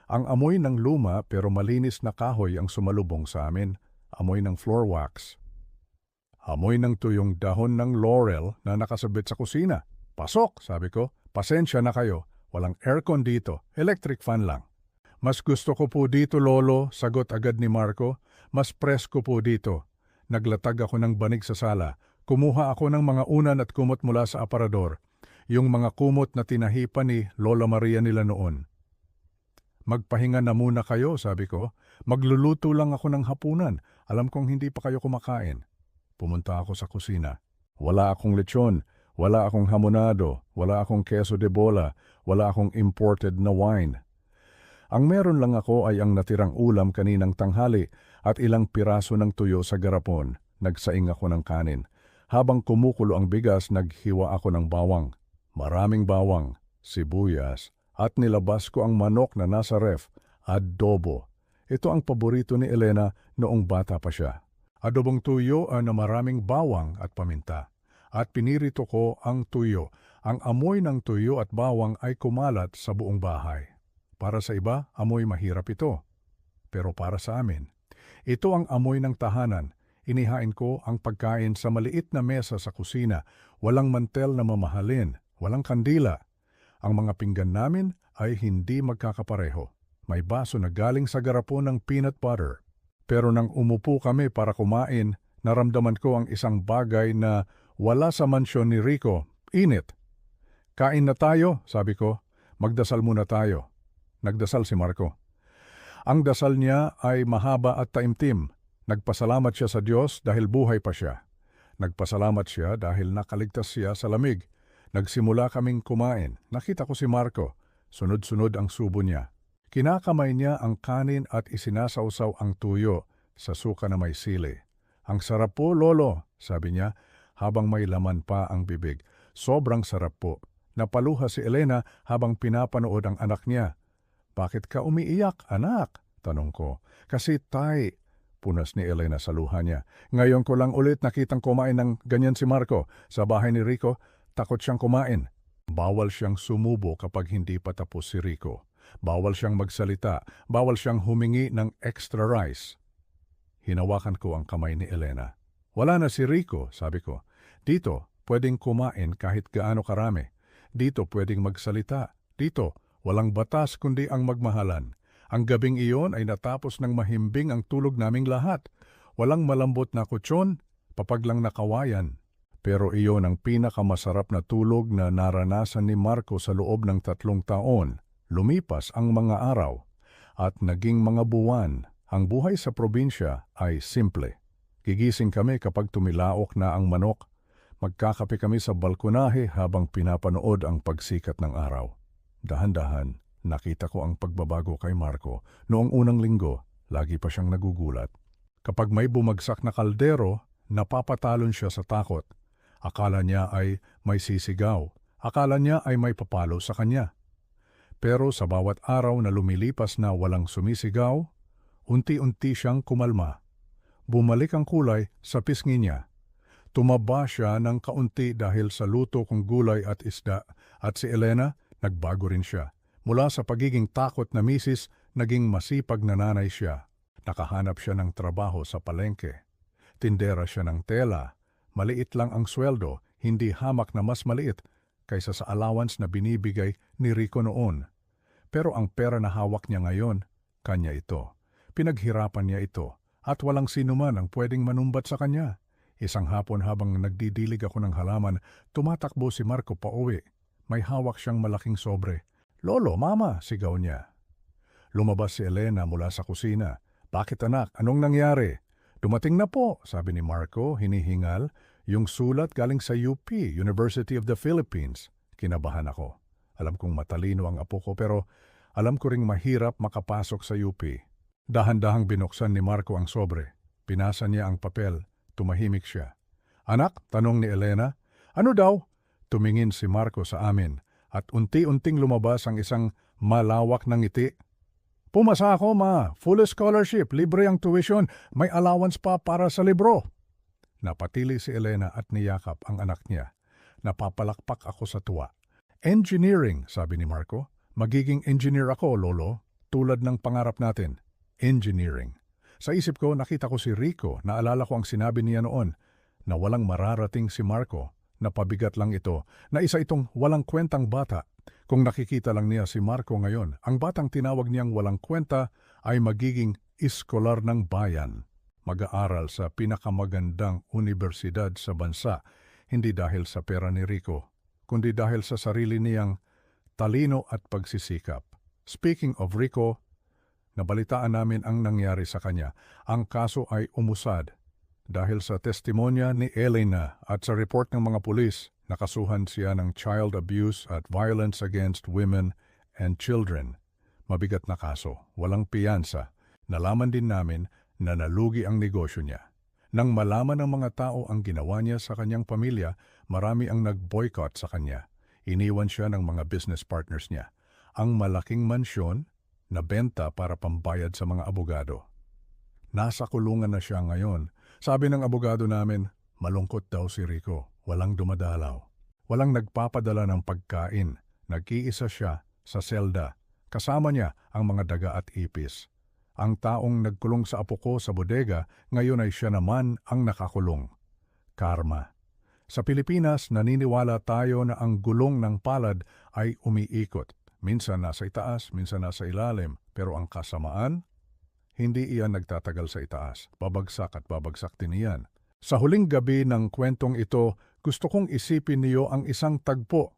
Ang amoy ng luma pero malinis na kahoy ang sumalubong sa amin. Amoy ng floor wax. Amoy ng tuyong dahon ng laurel na nakasabit sa kusina. Pasok, sabi ko. Pasensya na kayo. Walang aircon dito. Electric fan lang. Mas gusto ko po dito, Lolo, sagot agad ni Marco. Mas presko po dito. Naglatag ako ng banig sa sala. Kumuha ako ng mga unan at kumot mula sa aparador. Yung mga kumot na tinahipan ni Lola Maria nila noon. Magpahinga na muna kayo, sabi ko. Magluluto lang ako ng hapunan. Alam kong hindi pa kayo kumakain. Pumunta ako sa kusina. Wala akong lechon, wala akong hamonado, wala akong queso de bola, wala akong imported na wine. Ang meron lang ako ay ang natirang ulam kaninang tanghali at ilang piraso ng tuyo sa garapon. Nagsaing ako ng kanin. Habang kumukulo ang bigas, naghiwa ako ng bawang. Maraming bawang, sibuyas, at nilabas ko ang manok na nasa ref, adobo. Ito ang paborito ni Elena noong bata pa siya. Adobong tuyo na maraming bawang at paminta. At pinirito ko ang tuyo. Ang amoy ng tuyo at bawang ay kumalat sa buong bahay. Para sa iba, amoy mahirap ito. Pero para sa amin, ito ang amoy ng tahanan. Inihain ko ang pagkain sa maliit na mesa sa kusina. Walang mantel na mamahalin, walang kandila. Ang mga pinggan namin ay hindi magkakapareho. May baso na galing sa garapon ng peanut butter. Pero nang umupo kami para kumain, naramdaman ko ang isang bagay na wala sa mansyon ni Rico. Init. Kain na tayo, sabi ko. Magdasal muna tayo. Nagdasal si Marco. Ang dasal niya ay mahaba at taimtim. Nagpasalamat siya sa Diyos dahil buhay pa siya. Nagpasalamat siya dahil nakaligtas siya sa lamig. Nagsimula kaming kumain. Nakita ko si Marco. Sunod-sunod ang subo niya. Kinakamay niya ang kanin at isinasawsaw ang tuyo sa suka na may sili. Ang sarap po, Lolo, sabi niya habang may laman pa ang bibig. Sobrang sarap po. Napaluha si Elena habang pinapanood ang anak niya. Bakit ka umiiyak, anak? Tanong ko. Kasi tay, punas ni Elena sa luha niya. Ngayon ko lang ulit nakitang kumain ng ganyan si Marco. Sa bahay ni Rico, takot siyang kumain. Bawal siyang sumubo kapag hindi pa tapos si Rico. Bawal siyang magsalita, bawal siyang humingi ng extra rice. Hinawakan ko ang kamay ni Elena. Wala na si Rico, sabi ko. Dito, pwedeng kumain kahit gaano karami. Dito, pwedeng magsalita. Dito, walang batas kundi ang magmahalan. Ang gabing iyon ay natapos ng mahimbing ang tulog naming lahat. Walang malambot na kutsyon, papaglang na kawayan. Pero iyon ang pinakamasarap na tulog na naranasan ni Marco sa loob ng 3 taon. Lumipas ang mga araw at naging mga buwan. Ang buhay sa probinsya ay simple. Gigising kami kapag tumilaok na ang manok. Magkakape kami sa balkonahe habang pinapanood ang pagsikat ng araw. Dahan-dahan, nakita ko ang pagbabago kay Marco. Noong unang linggo, lagi pa siyang nagugulat. Kapag may bumagsak na kaldero, napapatalon siya sa takot. Akala niya ay may sisigaw. Akala niya ay may papalo sa kanya. Pero sa bawat araw na lumilipas na walang sumisigaw, unti-unti siyang kumalma. Bumalik ang kulay sa pisngi niya. Tumaba siya ng kaunti dahil sa luto kong gulay at isda at si Elena nagbago rin siya. Mula sa pagiging takot na misis, naging masipag na nanay siya. Nakahanap siya ng trabaho sa palengke. Tindera siya ng tela. Maliit lang ang sweldo, hindi hamak na mas maliit kaysa sa allowance na binibigay ni Rico noon. Pero ang pera na hawak niya ngayon, kanya ito. Pinaghirapan niya ito at walang sinuman ang pwedeng manumbat sa kanya. Isang hapon habang nagdidilig ako ng halaman, tumatakbo si Marco pauwi. May hawak siyang malaking sobre. Lolo, mama, sigaw niya. Lumabas si Elena mula sa kusina. Bakit anak? Anong nangyari? Dumating na po, sabi ni Marco, hinihingal. Yung sulat galing sa UP, University of the Philippines. Kinabahan ako. Alam kong matalino ang apo ko pero alam ko ring mahirap makapasok sa UP. Dahan-dahang binuksan ni Marco ang sobre. Pinasa niya ang papel. Tumahimik siya. Anak, tanong ni Elena. Ano daw? Tumingin si Marco sa amin at unti-unting lumabas ang isang malawak na ngiti. Pumasa ako, ma. Full scholarship, libre ang tuition, may allowance pa para sa libro. Napatili si Elena at niyakap ang anak niya. Napapalakpak ako sa tuwa. Engineering, sabi ni Marco. Magiging engineer ako, Lolo, tulad ng pangarap natin. Engineering. Sa isip ko, nakita ko si Rico. Naalala ko ang sinabi niya noon na walang mararating si Marco, na pabigat lang ito, na isa itong walang kwentang bata. Kung nakikita lang niya si Marco ngayon, ang batang tinawag niyang walang kwenta ay magiging iskolar ng bayan. Mag-aaral sa pinakamagandang universidad sa bansa, hindi dahil sa pera ni Rico, kundi dahil sa sarili niyang talino at pagsisikap. Speaking of Rico, nabalitaan namin ang nangyari sa kanya. Ang kaso ay umusad dahil sa testimonya ni Elena at sa report ng mga pulis. Nakasuhan siya ng child abuse at violence against women and children. Mabigat na kaso, walang piyansa. Nalaman din namin na nalugi ang negosyo niya. Nang malaman ng mga tao ang ginawa niya sa kanyang pamilya, marami ang nag-boycott sa kanya. Iniwan siya ng mga business partners niya. Ang malaking mansyon na benta para pambayad sa mga abogado. Nasa kulungan na siya ngayon. Sabi ng abogado namin, malungkot daw si Rico. Walang dumadalaw. Walang nagpapadala ng pagkain. Nag-iisa siya sa selda. Kasama niya ang mga daga at ipis. Ang taong nagkulong sa apo ko sa bodega, ngayon ay siya naman ang nakakulong. Karma. Sa Pilipinas, naniniwala tayo na ang gulong ng palad ay umiikot. Minsan nasa itaas, minsan nasa ilalim. Pero ang kasamaan, hindi iyan nagtatagal sa itaas. Babagsak at babagsak din iyan. Sa huling gabi ng kwentong ito, gusto kong isipin niyo ang isang tagpo.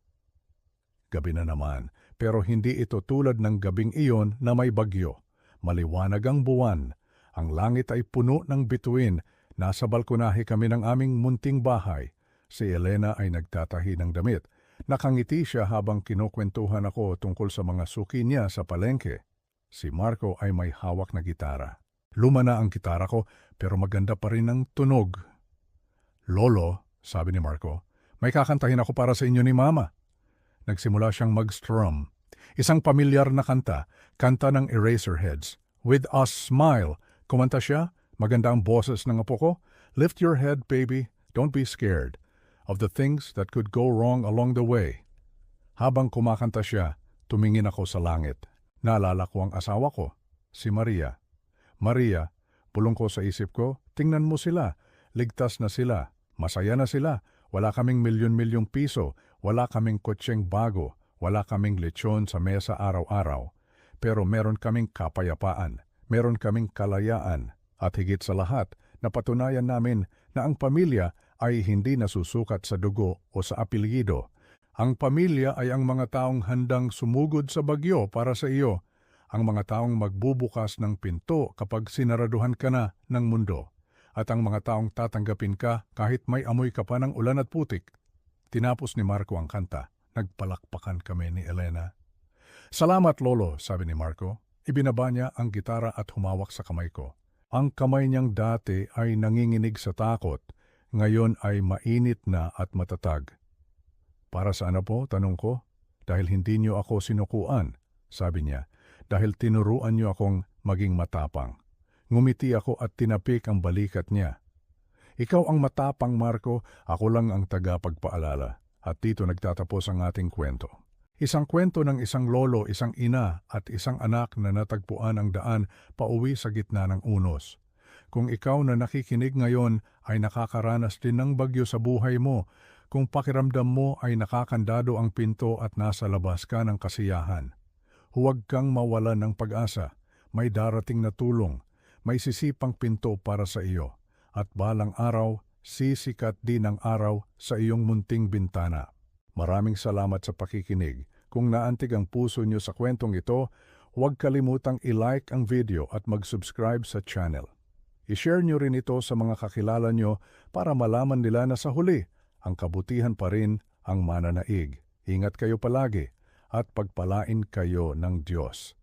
Gabi na naman, pero hindi ito tulad ng gabing iyon na may bagyo. Maliwanag ang buwan. Ang langit ay puno ng bituin. Nasa balkonahe kami ng aming munting bahay. Si Elena ay nagtatahi ng damit. Nakangiti siya habang kinukwentuhan ako tungkol sa mga suki niya sa palengke. Si Marco ay may hawak na gitara. Luma na ang gitara ko pero maganda pa rin ang tunog. Lolo, sabi ni Marco, may kakantahin ako para sa inyo ni Mama. Nagsimula siyang mag-strum. Isang pamilyar na kanta, kanta ng Eraserheads. With a Smile. Kumanta siya, maganda ang boses ng apo ko. Lift your head, baby, don't be scared of the things that could go wrong along the way. Habang kumakanta siya, tumingin ako sa langit. Naalala ko ang asawa ko, si Maria. Maria, bulong ko sa isip ko, tingnan mo sila, ligtas na sila, masaya na sila, wala kaming milyon-milyong piso, wala kaming kotseng bago, wala kaming lechon sa mesa araw-araw. Pero meron kaming kapayapaan, meron kaming kalayaan, at higit sa lahat, napatunayan namin na ang pamilya ay hindi nasusukat sa dugo o sa apelyido. Ang pamilya ay ang mga taong handang sumugod sa bagyo para sa iyo, ang mga taong magbubukas ng pinto kapag sinaraduhan ka na ng mundo, at ang mga taong tatanggapin ka kahit may amoy ka pa ng ulan at putik. Tinapos ni Marco ang kanta. Nagpalakpakan kami ni Elena. Salamat, Lolo, sabi ni Marco. Ibinaba niya ang gitara at humawak sa kamay ko. Ang kamay niyang dati ay nanginginig sa takot, ngayon ay mainit na at matatag. Para saan po, tanong ko? Dahil hindi niyo ako sinukuan, sabi niya. Dahil tinuruan niyo akong maging matapang. Ngumiti ako at tinapik ang balikat niya. Ikaw ang matapang, Marco, ako lang ang tagapagpaalala. At dito nagtatapos ang ating kwento. Isang kwento ng isang lolo, isang ina at isang anak na natagpuan ang daan pauwi sa gitna ng unos. Kung ikaw na nakikinig ngayon ay nakakaranas din ng bagyo sa buhay mo, kung pakiramdam mo ay nakakandado ang pinto at nasa labas ka ng kasiyahan, huwag kang mawalan ng pag-asa. May darating na tulong, may sisipang pinto para sa iyo, at balang araw, sisikat din ang araw sa iyong munting bintana. Maraming salamat sa pakikinig. Kung naantig ang puso niyo sa kwentong ito, huwag kalimutang i-like ang video at mag-subscribe sa channel. I-share niyo rin ito sa mga kakilala niyo para malaman nila na sa huli, ang kabutihan pa rin ang mananaig. Ingat kayo palagi at pagpalain kayo ng Diyos.